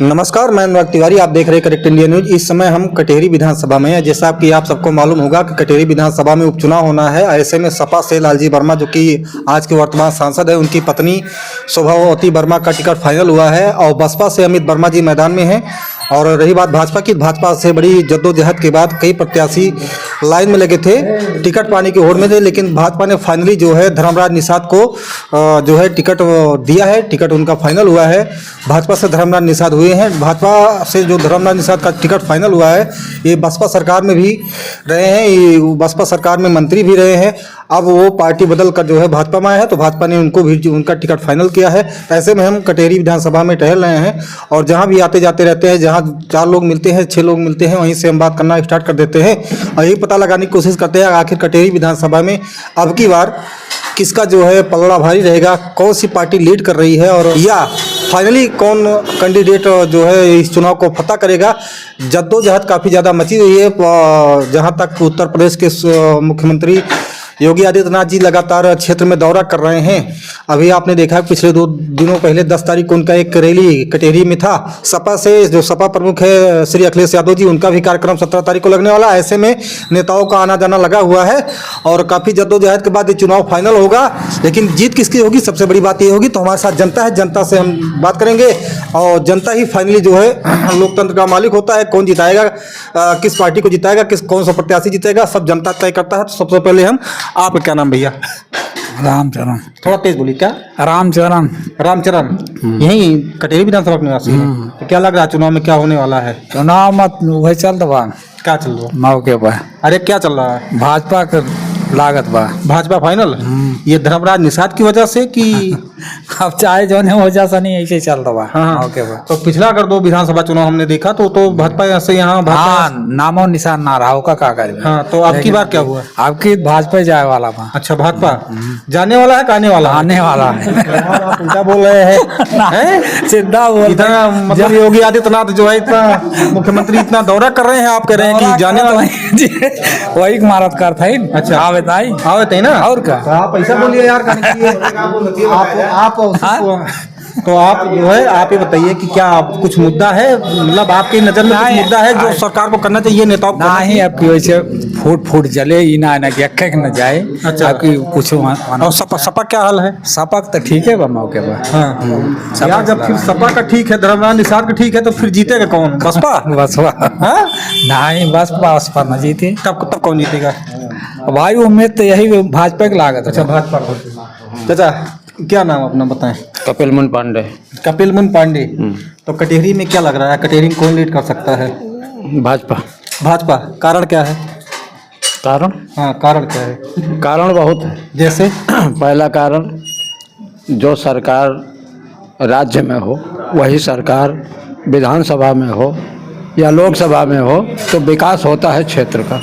नमस्कार, मैं अनुराग तिवारी। आप देख रहे हैं करेक्ट इंडिया न्यूज। इस समय हम कटेरी विधानसभा में हैं। जैसा कि आप सबको मालूम होगा कि कटेरी विधानसभा में उपचुनाव होना है। ऐसे में सपा से लालजी वर्मा, जो कि आज के वर्तमान सांसद है, उनकी पत्नी शोभावती वर्मा का टिकट फाइनल हुआ है और बसपा से अमित वर्मा जी मैदान में हैं। और रही बात भाजपा की, भाजपा से बड़ी जद्दोजहद के बाद कई प्रत्याशी लाइन में लगे थे, टिकट पाने की होड़ में थे, लेकिन भाजपा ने फाइनली जो है धर्मराज निषाद को जो है टिकट दिया है। टिकट उनका फाइनल हुआ है। भाजपा से धर्मराज निषाद हुए हैं। भाजपा से जो धर्मराज निषाद का टिकट फाइनल हुआ है, ये बसपा सरकार में भी रहे हैं, ये बसपा सरकार में मंत्री भी रहे हैं। अब वो पार्टी बदल कर जो है भाजपा में आए हैं, तो भाजपा ने उनको भी उनका टिकट फाइनल किया है। ऐसे में हम कटेरी विधानसभा में टहल रहे हैं और जहाँ भी आते जाते रहते हैं, जहाँ 4 लोग मिलते हैं, 6 लोग मिलते हैं, वहीं से हम बात करना स्टार्ट कर देते हैं और यही पता लगाने की कोशिश करते हैं आखिर कटेरी विधानसभा में अब की बार किसका जो है पलड़ा भारी रहेगा, कौन सी पार्टी लीड कर रही है और या फाइनली कौन कैंडिडेट जो है इस चुनाव को फतह करेगा। जद्दोजहद काफ़ी ज़्यादा मची हुई है। जहाँ तक उत्तर प्रदेश के मुख्यमंत्री योगी आदित्यनाथ जी लगातार क्षेत्र में दौरा कर रहे हैं। अभी आपने देखा पिछले 2 दिनों पहले 10 तारीख को उनका एक रैली कटेरी में था। सपा से जो सपा प्रमुख है श्री अखिलेश यादव जी, उनका भी कार्यक्रम 17 तारीख को लगने वाला है। ऐसे में नेताओं का आना जाना लगा हुआ है और काफ़ी जद्दोजहद के बाद ये चुनाव फाइनल होगा। लेकिन जीत किसकी होगी, सबसे बड़ी बात ये होगी। तो हमारे साथ जनता है, जनता से हम बात करेंगे और जनता ही फाइनली जो है लोकतंत्र का मालिक होता है। कौन जिताएगा, किस पार्टी को जिताएगा, कौन सा प्रत्याशी जीतेगा, सब जनता तय करता है। तो सबसे पहले हम, आपका क्या नाम भैया? रामचरण। थोड़ा तेज बोलिए। क्या? रामचरण। रामचरण। यही कटेरी विधानसभा निवासी है। तो क्या लग रहा है चुनाव में क्या होने वाला है? चुनाव मत वही चल रहा, क्या चल रहा है मौके पर? अरे क्या चल रहा है? भाजपा के लागत बा। भाजपा फाइनल। ये धर्मराज निषाद की वजह से कि अब चाहे जो नहीं हो जा नहीं, ऐसे चल रहा मौके पर। तो पिछला अगर 2 विधानसभा चुनाव हमने देखा तो भाजपा से यहाँ नामो निशान ना रहा होगा का करे। हाँ, तो आपकी बार क्या हुआ? आपकी भाजपा जाए वाला बा। अच्छा, भाजपा जाने वाला है कि आने वाला? आने वाला है। आप उल्टा बोल रहे हैं। सीधा बोल। इतना मतलब योगी आदित्यनाथ जो है, इतना मुख्यमंत्री इतना दौरा कर रहे हैं, आप कह रहे हैं कि जाने वाला है। वही मारत कर था। अच्छा, आवत है ना। और क्या? तो आप ऐसा बोलिए यार। आप तो आप जो है, आप ये बताइए कि क्या कुछ मुद्दा है, मतलब आपकी नजर में कुछ मुद्दा है जो सरकार को करना चाहिए, नेताओं को? नहीं, आपकी वैसे फूट जले ही ना कि अक्के न जाए। अच्छा, आपकी कुछ और सपा क्या हाल है? सपा तो ठीक है मौके पर। हाँ, यार जब फिर सपा का ठीक है, धर्मराज निषाद का ठीक है, तो फिर जीतेगा कौन? बसपा? बसपा। हाँ? नहीं, बसपा न जीते। तब कौन जीतेगा भाई? उम्मीद तो यही भाजपा की लागत। अच्छा, भाजपा। चाचा क्या नाम अपना बताएं? कपिल मुन पांडे। कपिल मुन पांडे। तो कटेरी में क्या लग रहा है, कटेरी में कौन लीड कर सकता है? भाजपा। भाजपा। कारण क्या है? कारण? हाँ, कारण क्या है? कारण बहुत है। जैसे पहला कारण, जो सरकार राज्य में हो वही सरकार विधानसभा में हो या लोकसभा में हो तो विकास होता है क्षेत्र का।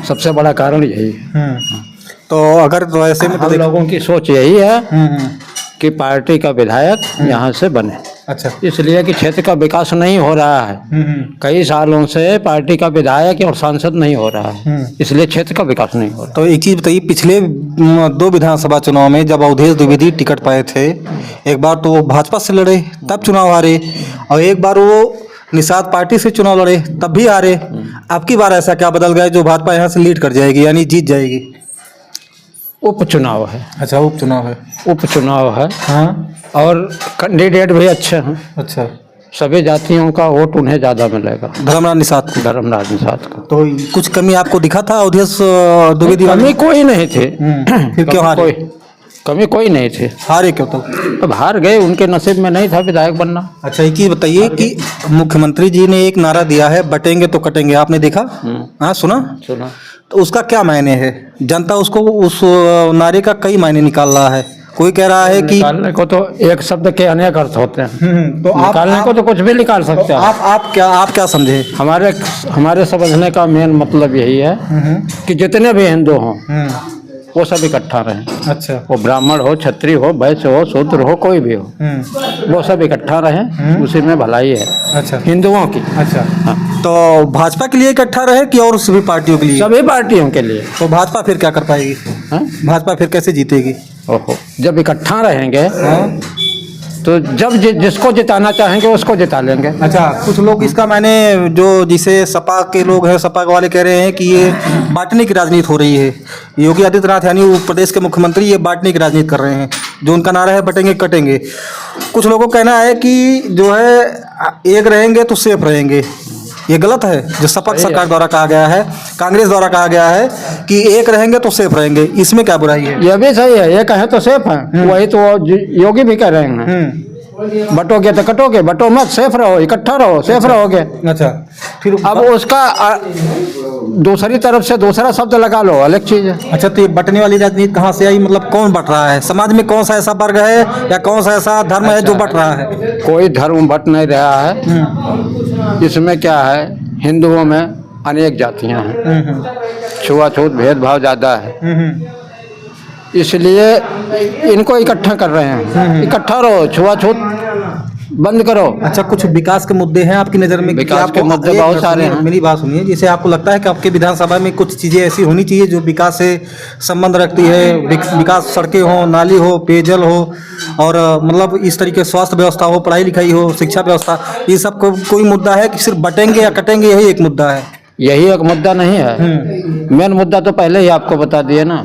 सबसे बड़ा कारण यही है। तो अगर तो ऐसे में हम लोगों की सोच यही है कि पार्टी का विधायक यहाँ से बने। अच्छा, इसलिए कि क्षेत्र का विकास नहीं हो रहा है। कई सालों से पार्टी का विधायक और सांसद नहीं हो रहा है, इसलिए क्षेत्र का विकास नहीं हो रहा। तो एक चीज़ बताइए, पिछले 2 विधानसभा चुनाव में जब अवधेश द्विवेदी टिकट पाए थे, एक बार तो वो भाजपा से लड़े तब चुनाव हारे, और एक बार वो निषाद पार्टी से चुनाव लड़े तब भी हारे। अब की बार ऐसा क्या बदल गया जो भाजपा यहाँ से लीड कर जाएगी, यानी जीत जाएगी? उपचुनाव है। अच्छा, उपचुनाव है। उपचुनाव है। हाँ, और कैंडिडेट भी अच्छे हैं। अच्छा, सभी जातियों का वोट उन्हें ज्यादा मिलेगा। धर्मराज निषाद को। धर्मराज निषाद का। तो कुछ कमी आपको दिखा था अवधेश द्विवेदी? कमी कोई नहीं थी। फिर क्यों हारे? कमी कोई नहीं थी। हारे क्यों? तो अब हार गए, उनके नसीब में नहीं था विधायक बनना। अच्छा, एक चीज बताइए कि मुख्यमंत्री जी ने एक नारा दिया है, बटेंगे तो कटेंगे, आपने देखा? हाँ, सुना? तो उसका क्या मायने है? जनता उसको उस नारे का कई मायने निकाल रहा है। कोई कह रहा है कि निकालने को तो एक शब्द के अनेक अर्थ होते हैं। तो निकालने को तो कुछ भी निकाल सकते हैं। आप क्या समझे? हमारे समझने का मेन मतलब यही है कि जितने भी हिंदू हों वो सब इकट्ठा रहें। अच्छा, वो ब्राह्मण हो, क्षत्रिय हो, वैश्य हो, शूद्र हो, कोई भी हो, वो सब इकट्ठा रहें, उसी में भलाई है। अच्छा, हिंदुओं की। अच्छा, हाँ। तो भाजपा के लिए इकट्ठा रहे कि और सभी पार्टियों के लिए? सभी पार्टियों के लिए। तो भाजपा फिर क्या कर पाएगी? भाजपा फिर कैसे जीतेगी? ओहो, जब इकट्ठा रहेंगे तो जब जिसको जिताना चाहेंगे उसको जिता लेंगे। अच्छा, कुछ लोग इसका मैंने जो जिसे सपा के लोग हैं, सपा वाले कह रहे हैं कि ये बांटने की राजनीति हो रही है। योगी आदित्यनाथ यानी प्रदेश के मुख्यमंत्री ये बांटने की राजनीति कर रहे हैं। जो उनका नारा है बटेंगे कटेंगे। कुछ लोगों का कहना है कि जो है एक रहेंगे तो सेफ रहेंगे। ये गलत है जो सपा सरकार द्वारा कहा गया है, कांग्रेस द्वारा कहा गया है कि एक रहेंगे तो सेफ रहेंगे। इसमें क्या बुराई है? ये भी सही है, ये कहें तो सेफ है, वही तो योगी भी कह रहे हैं। बटोगे तो कटोगे, बटो मत, सेफ रहो, इकट्ठा रहो, सेफ रहोगे। अच्छा, फिर अब उसका दूसरी तरफ से दूसरा शब्द लगा लो, अलग चीज है। अच्छा, तो ये बटने वाली राजनीति कहाँ से आई? मतलब कौन बट रहा है? समाज में कौन सा ऐसा वर्ग है या कौन सा ऐसा धर्म है जो बट रहा है? कोई धर्म बट नहीं रहा है। इसमें क्या है, हिंदुओं में अनेक जातियां हैं, छुआछूत भेदभाव ज्यादा है, इसलिए इनको इकट्ठा कर रहे हैं। इकट्ठा रहो, छुआछूत बंद करो। अच्छा, कुछ विकास के मुद्दे हैं आपकी नज़र में? विकास के मुद्दे बहुत सारे हैं। मेरी बात सुनिए, जैसे आपको लगता है कि आपके विधानसभा में कुछ चीज़ें ऐसी होनी चाहिए जो विकास से संबंध रखती है, विकास, सड़कें हो, नाली हो, पेयजल हो, और मतलब इस तरीके स्वास्थ्य व्यवस्था हो, पढ़ाई लिखाई हो, शिक्षा व्यवस्था, ये सब कोई मुद्दा है कि सिर्फ बटेंगे या कटेंगे यही एक मुद्दा है? यही एक मुद्दा नहीं है। मेन मुद्दा तो पहले ही आपको बता दिए ना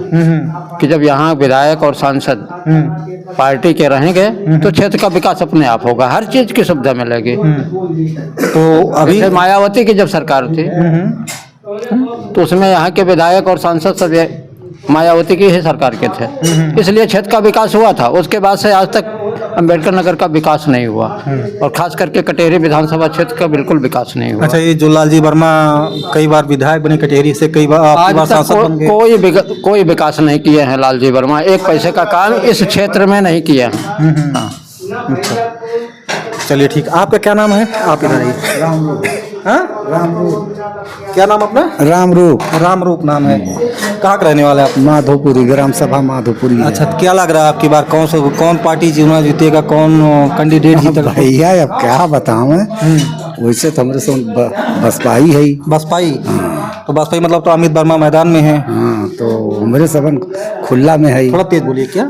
कि जब यहाँ विधायक और सांसद पार्टी के रहेंगे तो क्षेत्र का विकास अपने आप होगा, हर चीज की सुविधा मिलेगी। तो अभी मायावती की जब सरकार थी तो उसमें यहाँ के विधायक और सांसद सब मायावती की ही सरकार के थे, इसलिए क्षेत्र का विकास हुआ था। उसके बाद से आज तक अम्बेडकर नगर का विकास नहीं हुआ, और खास करके कटेहरी विधानसभा क्षेत्र का बिल्कुल विकास नहीं हुआ। अच्छा, ये जो लालजी वर्मा कई बार विधायक बने कटेहरी से, कई बार आज तक कोई विकास नहीं किए हैं लालजी वर्मा। एक पैसे का काम इस क्षेत्र में नहीं किए हैं। हाँ। अच्छा, चलिए ठीक। आपका क्या नाम है? आप इधर आइए। रामरूप। क्या नाम अपना? रामरूप। रामरूप नाम है। कहाँ का रहने वाले आप? माधोपुरी, ग्राम सभा माधोपुरी। अच्छा, तो क्या लग रहा है आपकी बार कौन पार्टी चुनाव जीतेगा, कौन कैंडिडेट जीतेगा? भैया अब क्या बताऊं मैं, वैसे तो हमरे से बसपा ही है। बसपा ही? तो बसपा ही मतलब तो अमित वर्मा मैदान में है। हाँ, तो हमरे सबन खुला में है। थोड़ा तेज बोलिए। क्या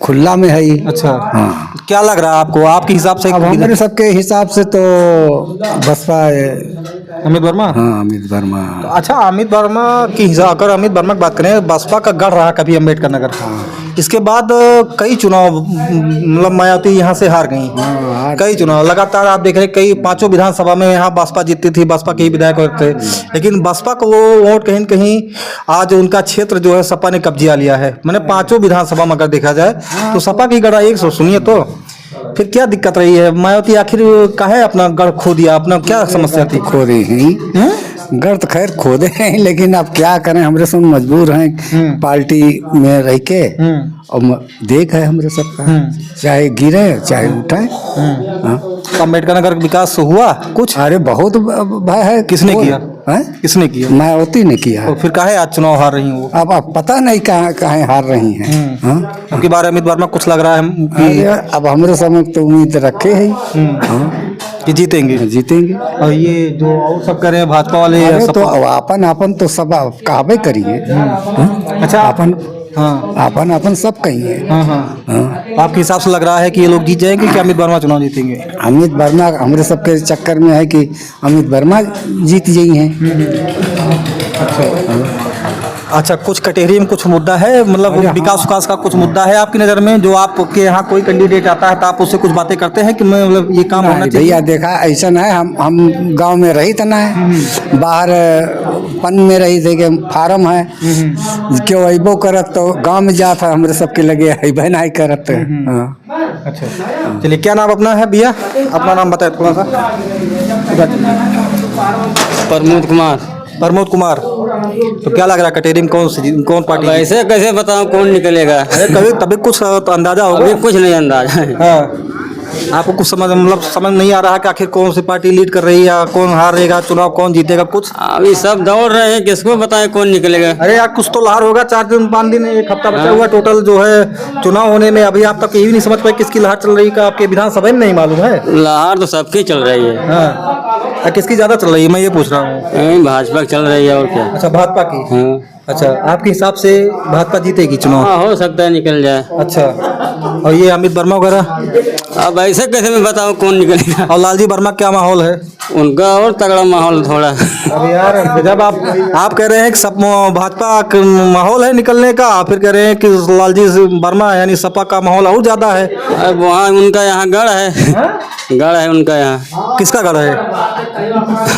खुला में है? अच्छा, हाँ। क्या लग रहा है आपको, आपके हिसाब से? अब हमारे सबके हिसाब से तो बसपा है। अमित वर्मा? हाँ, अमित वर्मा। तो अच्छा, अमित वर्मा की हिसाब, अगर अमित वर्मा की बात करें, बसपा का गढ़ रहा कभी अम्बेडकर नगर। इसके बाद कई चुनाव, मतलब मायावती यहाँ से हार गई। कई चुनाव लगातार आप देख रहे, कई 5 विधानसभा में यहाँ बसपा जीतती थी, बसपा के ही विधायक थे, लेकिन बसपा को वो वोट कहीं न कहीं आज उनका क्षेत्र जो है सपा ने कब्जा लिया है। मैंने 5 विधानसभा में अगर देखा जाए तो सपा की गढ़ एक। सुनिए तो फिर क्या दिक्कत रही है? मायावती आखिर काहे अपना गढ़ खो दिया? अपना क्या समस्या थी? खो दी है गढ़ तो खैर खोदे हैं, लेकिन अब क्या करें, हमरे सब मजबूर हैं पार्टी में रह के। और देख है हमरे सबका, चाहे गिरे चाहे उठाए। अम्बेडकर नगर विकास हुआ कुछ? अरे बहुत भाई है। किसने किया? किसने किया? मायावती ने किया। तो फिर काहे आज चुनाव हार रही वो? अब पता नहीं कहाँ हार रही हैं। उनके बारे में अमित वर्मा कुछ लग रहा है कि अब हमारे समय तो उम्मीद रखे है कि जीतेंगे। और ये जो और सब कर रहे हैं भाजपा वाले, तो अपन तो सब कहबे करिए। अच्छा, अपन सब कहिए। आपके हिसाब से लग रहा है कि ये लोग जीत जाएंगे कि अमित वर्मा चुनाव जीतेंगे? अमित वर्मा हमारे सबके चक्कर में है कि अमित वर्मा जीत गई हैं। अच्छा, कुछ कटेहरी में कुछ मुद्दा है, मतलब विकास का कुछ मुद्दा है आपकी नज़र में, जो आपके यहाँ कोई कैंडिडेट आता है तो आप उससे कुछ बातें करते हैं कि मैं मतलब ये काम होना चाहिए? भैया देखा ऐसा ना है, हम गांव में रही तो ना है, बाहर पन में रही थे कि फार्म है क्यों अबो करत, तो गांव में जाता हमरे सबके लगे अबे नहीं करत। अच्छा, चलिए, क्या नाम अपना है भैया? अपना नाम बताए थोड़ा सा। प्रमोद कुमार। तो क्या लग रहा है कटेहरी में कौन पार्टी? ऐसे कैसे बताऊं कौन निकलेगा? अरे तभी कुछ तो अंदाजा होगा। अभी कुछ नहीं अंदाजा है। हाँ, आपको कुछ समझ नहीं आ रहा है कि आखिर कौन सी पार्टी लीड कर रही है या कौन हारेगा चुनाव, कौन जीतेगा? कुछ अभी सब दौड़ रहे हैं, किसको बताएं कौन निकलेगा? अरे यार, कुछ तो लहर होगा। 4 दिन 5 दिन, 1 हफ्ता बचा हुआ टोटल जो है चुनाव होने में। अभी आप तक ये भी नहीं समझ पाए किसकी लहर चल रही है? आपके विधानसभा में नहीं मालूम है? लहर तो सबकी चल रही है। हाँ, किसकी ज्यादा चल रही है, मैं ये पूछ रहा हूँ? भाजपा की चल रही है, और क्या? अच्छा, भाजपा की। हाँ। अच्छा, आपके हिसाब से भाजपा जीतेगी चुनाव? हाँ, हो सकता है निकल जाए। अच्छा, और ये अमित वर्मा वगैरह? अब ऐसे कैसे मैं बताऊँ कौन निकलेगा। और लालजी वर्मा क्या माहौल है? उनका और तगड़ा माहौल थोड़ा। अब यार जब आप कह रहे हैं कि सब भाजपा का माहौल है निकलने का, फिर कह रहे हैं कि लालजी वर्मा यानी सपा का माहौल और ज्यादा है। अब वहाँ उनका यहाँ गढ़ है, गढ़ है उनका यहाँ। किसका गढ़ है?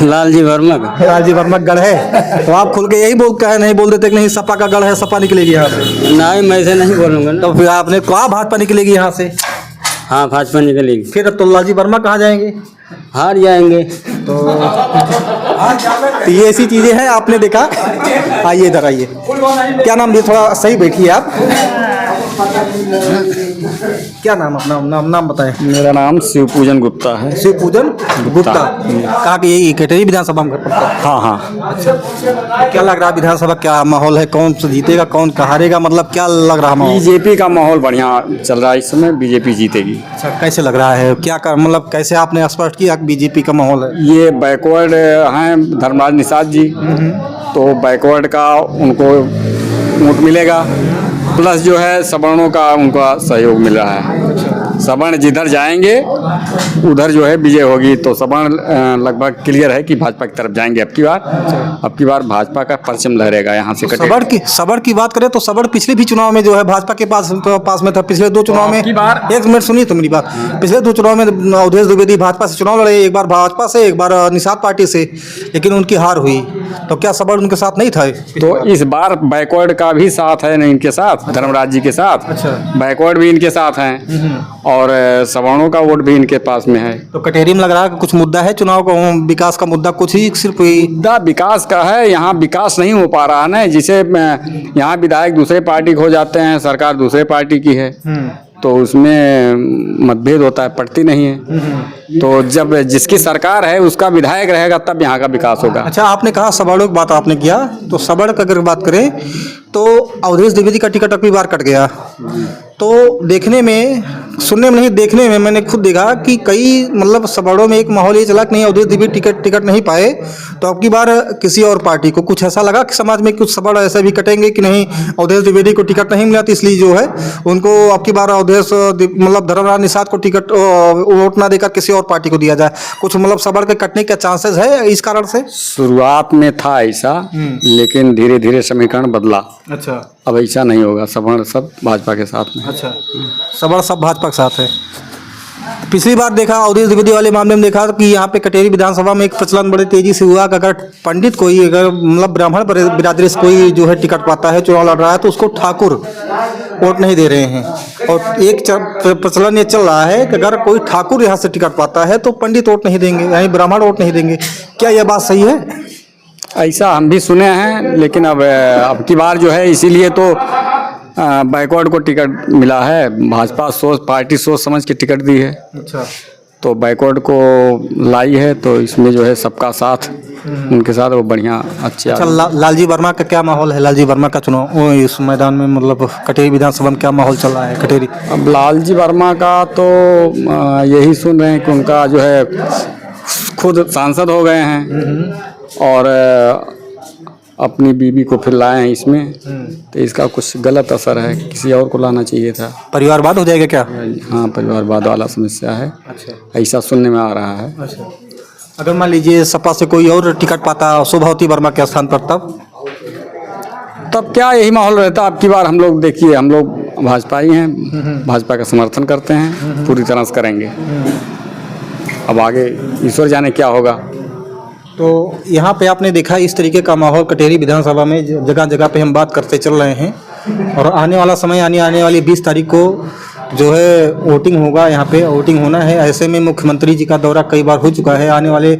लालजी वर्मा का। लालजी वर्मा का गढ़ है। तो आप खुल के यही नहीं बोल देते कि नहीं सपा का गढ़ है, सपा निकलेगी यहाँ से? नहीं, मैं ऐसे नहीं बोलूँगा ना। तो फिर आपने कहा भाजपा निकलेगी यहाँ से? हाँ, भाजपा निकलेगी। फिर तो लालजी वर्मा कहाँ जाएंगे? हार जाएंगे। तो ये ऐसी चीजें हैं, आपने देखा। आइए इधर आइए। क्या नाम? थोड़ा सही बैठिए आप। क्या नाम? अपना नाम बताएं। मेरा नाम शिवपूजन गुप्ता है। शिवपूजन गुप्ता। कहा कि यही कटेरी विधानसभा में पड़ता है? हाँ हाँ। क्या लग रहा है विधानसभा क्या माहौल है? कौन सा जीतेगा, कौन हारेगा, मतलब क्या लग रहा है माहौल? बीजेपी का माहौल बढ़िया चल रहा है इस समय, बीजेपी जीतेगी। अच्छा, कैसे लग रहा है? क्या कर मतलब कैसे आपने स्पष्ट किया कि बीजेपी का माहौल है? ये बैकवर्ड हैं धर्मराज निषाद जी, तो बैकवर्ड का उनको वोट मिलेगा, प्लस जो है सवर्णों का उनका सहयोग मिल रहा है। सवर्ण जिधर जाएंगे उधर जो है विजय होगी, तो सवर्ण लगभग क्लियर है कि भाजपा की तरफ जाएंगे। अब की बार भाजपा का परचम लहरेगा यहाँ से। सवर्ण की बात करें तो सवर्ण पिछले भी चुनाव में जो है भाजपा के पास में था। पिछले 2 चुनाव में, एक मिनट सुनिए तो मेरी बात। पिछले 2 चुनाव में अवधेश द्विवेदी भाजपा से चुनाव लड़े, एक बार भाजपा से, एक बार निषाद पार्टी से, लेकिन उनकी हार हुई। तो क्या सवर्ण उनके साथ नहीं था? तो इस बार बैकवर्ड का भी साथ है, नहीं इनके साथ, धर्मराज जी के साथ। अच्छा। बैकवर्ड भी इनके साथ हैं और सवर्णों का वोट भी इनके पास में है। तो कटेरी में लग रहा है कि कुछ मुद्दा है चुनाव का, विकास का मुद्दा कुछ ही सिर्फ मुद्दा विकास का है। यहाँ विकास नहीं हो पा रहा है ना, जिसे यहाँ विधायक दूसरे पार्टी को हो जाते हैं, सरकार दूसरे पार्टी की है, तो उसमें मतभेद होता है, पड़ती नहीं है। तो जब जिसकी सरकार है उसका विधायक रहेगा तब यहाँ का विकास होगा। अच्छा, आपने कहा सवर्णों की बात आपने किया, तो सवर्ण का अगर बात करें तो अवधेश द्विवेदी का टिकट अगली बार कट गया। तो देखने में, सुनने में नहीं, देखने में मैंने खुद देखा कि कई मतलब सवर्णों में एक माहौल ये चला कि नहीं अवधेश द्विवेदी टिकट नहीं पाए, तो अब की बार किसी और पार्टी को कुछ ऐसा लगा कि समाज में कुछ सवर्ण ऐसे भी कटेंगे कि नहीं अवधेश द्विवेदी को टिकट नहीं मिला, तो इसलिए जो है उनको अब की बार अवधेश मतलब धर्मराज निषाद को टिकट वोट ना देकर किसी और पार्टी को दिया जाए। कुछ मतलब सवर्ण के कटने के चांसेस है इस कारण से? शुरुआत में था ऐसा, लेकिन धीरे धीरे समीकरण बदला। अच्छा, अब ऐसा नहीं होगा, सवर्ण सब भाजपा के साथ में। अच्छा, सवर्ण सब भाजपा के साथ है। पिछली बार देखा अवधेश द्विवेदी वाले मामले में देखा कि यहाँ पे कटेरी विधानसभा में एक प्रचलन बड़ी तेजी से हुआ कि अगर पंडित कोई, अगर मतलब ब्राह्मण बिरादरी से कोई जो है टिकट पाता है, चुनाव लड़ रहा है, तो उसको ठाकुर वोट नहीं दे रहे हैं। और एक प्रचलन ये चल रहा है कि अगर कोई ठाकुर यहाँ से टिकट पाता है तो पंडित वोट नहीं देंगे, यानी ब्राह्मण वोट नहीं देंगे। क्या यह बात सही है? ऐसा हम भी सुने हैं, लेकिन अब की बार जो है इसीलिए तो बैकवर्ड को टिकट मिला है। भाजपा पार्टी सोच समझ के टिकट दी है। अच्छा, तो बैकवर्ड को लाई है, तो इसमें जो है सबका साथ उनके साथ वो बढ़िया अच्छे। अच्छा, लालजी वर्मा का क्या माहौल है? लालजी वर्मा का चुनाव इस मैदान में मतलब कटेरी विधानसभा में क्या माहौल चल रहा है कटेरी? अब लालजी वर्मा का तो यही सुन रहे हैं कि उनका जो है खुद सांसद हो गए हैं और अपनी बीवी को फिर लाए हैं इसमें, तो इसका कुछ गलत असर है, किसी और को लाना चाहिए था। परिवारवाद हो जाएगा क्या? हाँ, परिवारवाद वाला समस्या है। अच्छा, ऐसा सुनने में आ रहा है। अच्छा, अगर मान लीजिए सपा से कोई और टिकट पाता शोभावती वर्मा के स्थान पर, तब क्या यही माहौल रहता? अब की बार हम लोग देखिए, हम लोग भाजपा ही हैं, भाजपा का समर्थन करते हैं, पूरी तरह से करेंगे। अब आगे ईश्वर जाने क्या होगा। तो यहाँ पे आपने देखा इस तरीके का माहौल कटेरी विधानसभा में जगह जगह पे हम बात करते चल रहे हैं। और आने वाला समय यानी आने वाली 20 तारीख को जो है वोटिंग होगा, यहाँ पे वोटिंग होना है। ऐसे में मुख्यमंत्री जी का दौरा कई बार हो चुका है। आने वाले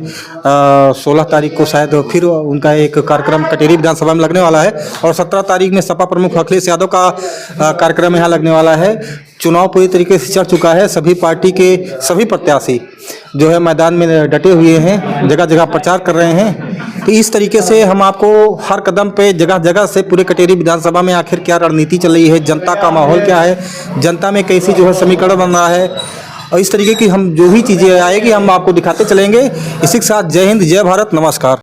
16 तारीख को शायद फिर उनका एक कार्यक्रम कटेरी विधानसभा में लगने वाला है। और 17 तारीख में सपा प्रमुख अखिलेश यादव का कार्यक्रम यहाँ लगने वाला है। चुनाव पूरी तरीके से चल चुका है। सभी पार्टी के सभी प्रत्याशी जो है मैदान में डटे हुए हैं, जगह जगह प्रचार कर रहे हैं। तो इस तरीके से हम आपको हर कदम पे जगह जगह से पूरे कटेरी विधानसभा में आखिर क्या रणनीति चल रही है, जनता का माहौल क्या है, जनता में कैसी जो है समीकरण बन रहा है, और इस तरीके की हम जो भी चीज़ें आएगी हम आपको दिखाते चलेंगे। इसी के साथ जय हिंद, जय भारत, नमस्कार।